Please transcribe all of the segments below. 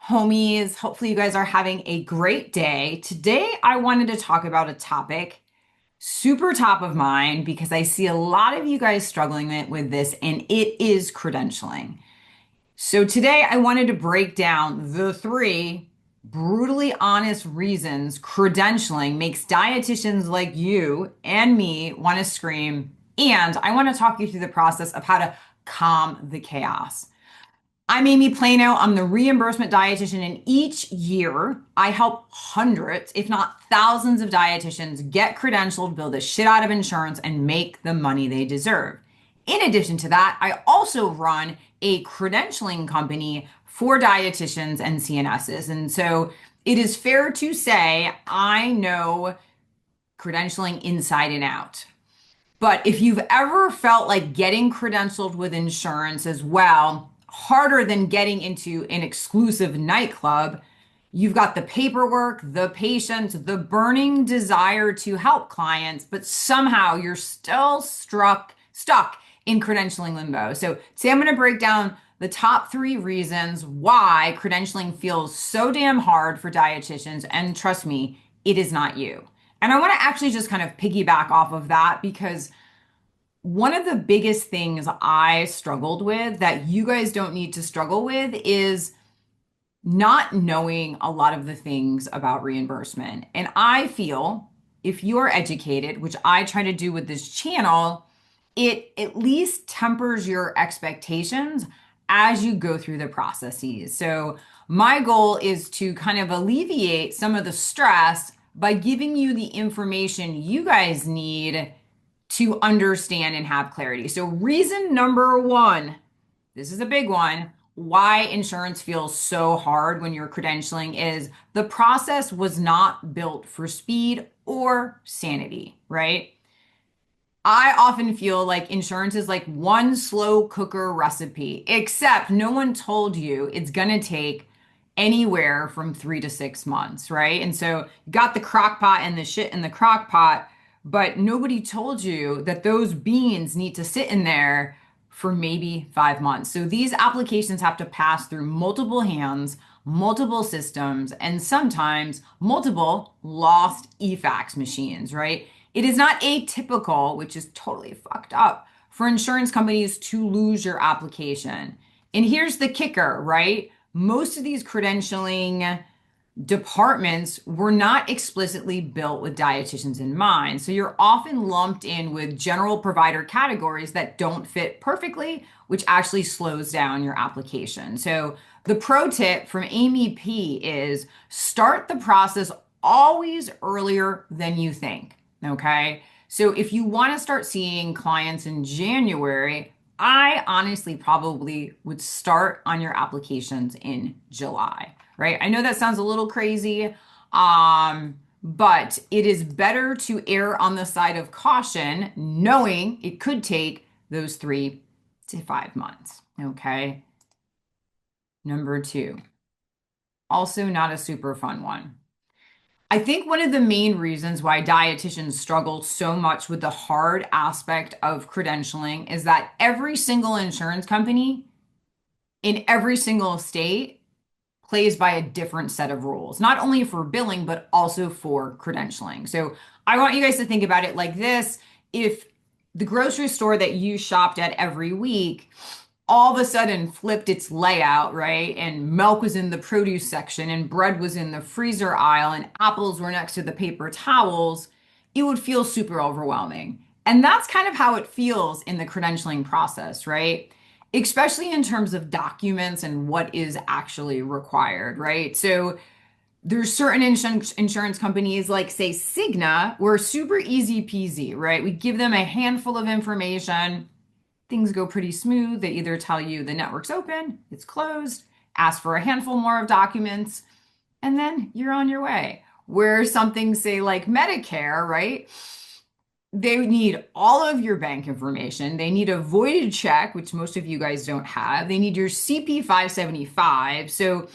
Homies, hopefully you guys are having a great day. Today, I wanted to talk about a topic super top of mind because I see a lot of you guys struggling with this, and it is credentialing. So today, I wanted to break down the three brutally honest reasons credentialing makes dietitians like you and me want to scream. And I want to talk you through the process of how to calm the chaos. I'm Amy Plano. I'm the reimbursement dietitian, and each year I help hundreds, if not thousands, of dietitians get credentialed, build the shit out of insurance, and make the money they deserve. In addition to that, I also run a credentialing company for dietitians and CNSs. And so it is fair to say I know credentialing inside and out. But if you've ever felt like getting credentialed with insurance as well, harder than getting into an exclusive nightclub, you've got the paperwork, the patience, the burning desire to help clients, but somehow you're still stuck in credentialing limbo. So today I'm going to break down the top three reasons why credentialing feels so damn hard for dietitians. And trust me, it is not you. And I want to actually just kind of piggyback off of that because one of the biggest things I struggled with that you guys don't need to struggle with is not knowing a lot of the things about reimbursement. And I feel if you're educated, which I try to do with this channel, it at least tempers your expectations as you go through the processes. So my goal is to kind of alleviate some of the stress by giving you the information you guys need to understand and have clarity. So, reason number one, this is a big one, why insurance feels so hard when you're credentialing is the process was not built for speed or sanity, right? I often feel like insurance is like one slow cooker recipe, except no one told you it's going to take anywhere from 3 to 6 months, right? And so you got the crock pot and the shit in the crock pot, but nobody told you that those beans need to sit in there for maybe 5 months. So these applications have to pass through multiple hands, multiple systems, and sometimes multiple lost eFax machines, right? It is not atypical, which is totally fucked up, for insurance companies to lose your application. And here's the kicker, right? Most of these credentialing departments were not explicitly built with dietitians in mind. So you're often lumped in with general provider categories that don't fit perfectly, which actually slows down your application. So the pro tip from Amy P is start the process always earlier than you think. Okay. So if you want to start seeing clients in January, I honestly probably would start on your applications in July, right? I know that sounds a little crazy, but it is better to err on the side of caution, knowing it could take those 3 to 5 months, okay? Number two, also not a super fun one. I think one of the main reasons why dietitians struggle so much with the hard aspect of credentialing is that every single insurance company in every single state plays by a different set of rules, not only for billing, but also for credentialing. So I want you guys to think about it like this. If the grocery store that you shopped at every week all of a sudden flipped its layout, right? And milk was in the produce section and bread was in the freezer aisle and apples were next to the paper towels, it would feel super overwhelming. And that's kind of how it feels in the credentialing process, right? Especially in terms of documents and what is actually required, right? So there's certain insurance companies like say Cigna, where super easy peasy, right? We give them a handful of information, things go pretty smooth. They either tell you the network's open, it's closed, ask for a handful more of documents, and then you're on your way. Where something, say, like Medicare, right? They need all of your bank information. They need a voided check, which most of you guys don't have. They need your CP 575. So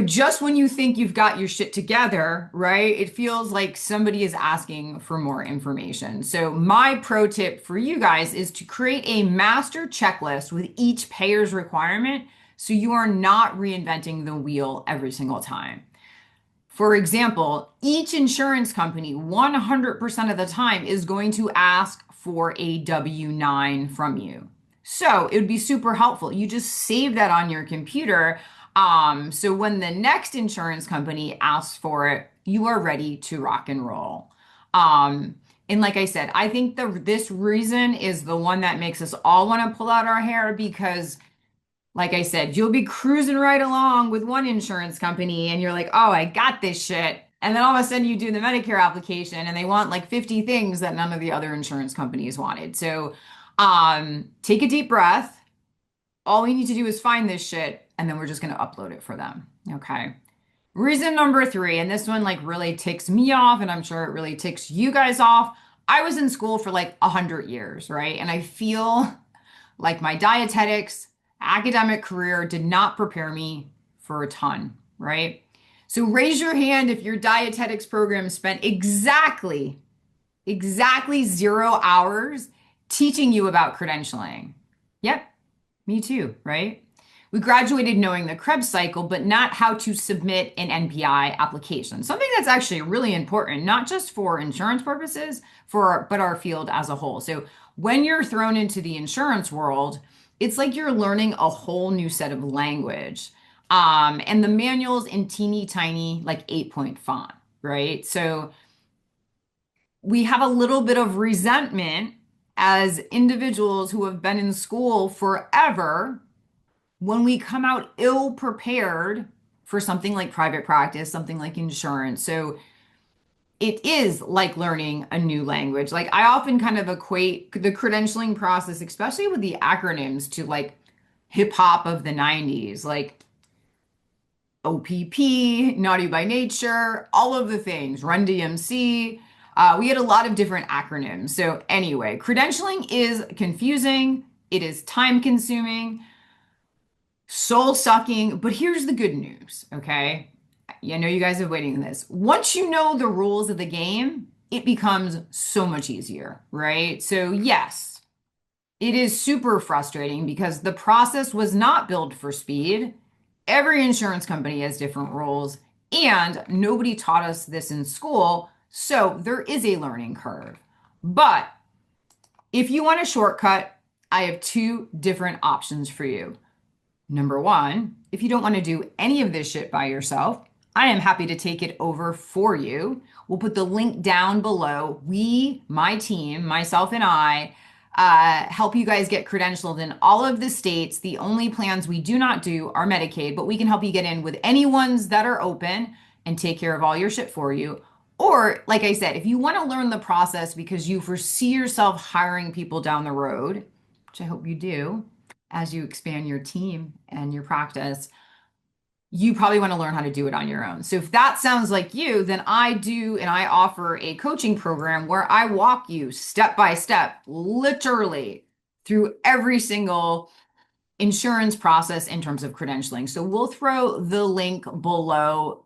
just when you think you've got your shit together, right? It feels like somebody is asking for more information. So my pro tip for you guys is to create a master checklist with each payer's requirement so you are not reinventing the wheel every single time. For example, each insurance company 100% of the time is going to ask for a W-9 from you. So it would be super helpful. You just save that on your computer. So when the next insurance company asks for it, you are ready to rock and roll. And like I said, I think this reason is the one that makes us all want to pull out our hair because like I said, you'll be cruising right along with one insurance company and you're like, oh, I got this shit. And then all of a sudden you do the Medicare application and they want like 50 things that none of the other insurance companies wanted. So take a deep breath. All we need to do is find this shit and then we're just going to upload it for them. Okay. Reason number 3, and this one like really ticks me off and I'm sure it really ticks you guys off. I was in school for like 100 years, right? And I feel like my dietetics academic career did not prepare me for a ton, right? So raise your hand if your dietetics program spent exactly 0 hours teaching you about credentialing. Yep, me too, right? We graduated knowing the Krebs cycle, but not how to submit an NPI application. Something that's actually really important, not just for insurance purposes, but our field as a whole. So when you're thrown into the insurance world, it's like you're learning a whole new set of language. And the manual's in teeny tiny, like 8-point font, right? So we have a little bit of resentment as individuals who have been in school forever when we come out ill prepared for something like private practice, something like insurance. So it is like learning a new language. Like I often kind of equate the credentialing process, especially with the acronyms, to like hip hop of the 90s, like OPP, Naughty by Nature, all of the things, Run DMC. We had a lot of different acronyms. So anyway, credentialing is confusing. It is time consuming, soul sucking, but here's the good news, okay? I know you guys are waiting on this. Once you know the rules of the game, it becomes so much easier, right? So yes, it is super frustrating because the process was not built for speed. Every insurance company has different rules, and nobody taught us this in school, so there is a learning curve. But if you want a shortcut, I have 2 different options for you. Number 1, if you don't want to do any of this shit by yourself, I am happy to take it over for you. We'll put the link down below. My team, myself and I, help you guys get credentialed in all of the states. The only plans we do not do are Medicaid, but we can help you get in with any ones that are open and take care of all your shit for you. Or, like I said, if you want to learn the process because you foresee yourself hiring people down the road, which I hope you do, as you expand your team and your practice, you probably want to learn how to do it on your own. So if that sounds like you, then I offer a coaching program where I walk you step by step, literally through every single insurance process in terms of credentialing. So we'll throw the link below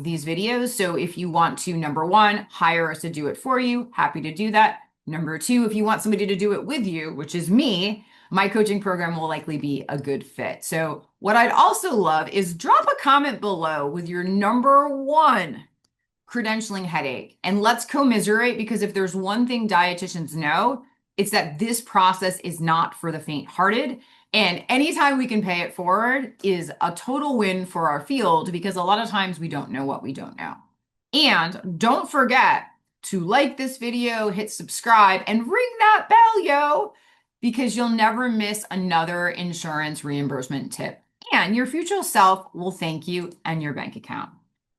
these videos. So if you want to, number 1, hire us to do it for you, happy to do that. Number 2, if you want somebody to do it with you, which is me, my coaching program will likely be a good fit. So what I'd also love is drop a comment below with your number 1 credentialing headache. And let's commiserate, because if there's one thing dietitians know, it's that this process is not for the faint-hearted. And anytime we can pay it forward is a total win for our field, because a lot of times we don't know what we don't know. And don't forget to like this video, hit subscribe, and ring that bell, yo, because you'll never miss another insurance reimbursement tip. And your future self will thank you and your bank account.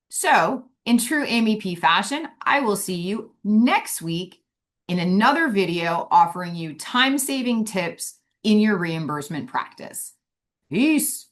So, in true Amy P fashion, I will see you next week in another video offering you time-saving tips in your reimbursement practice. Peace.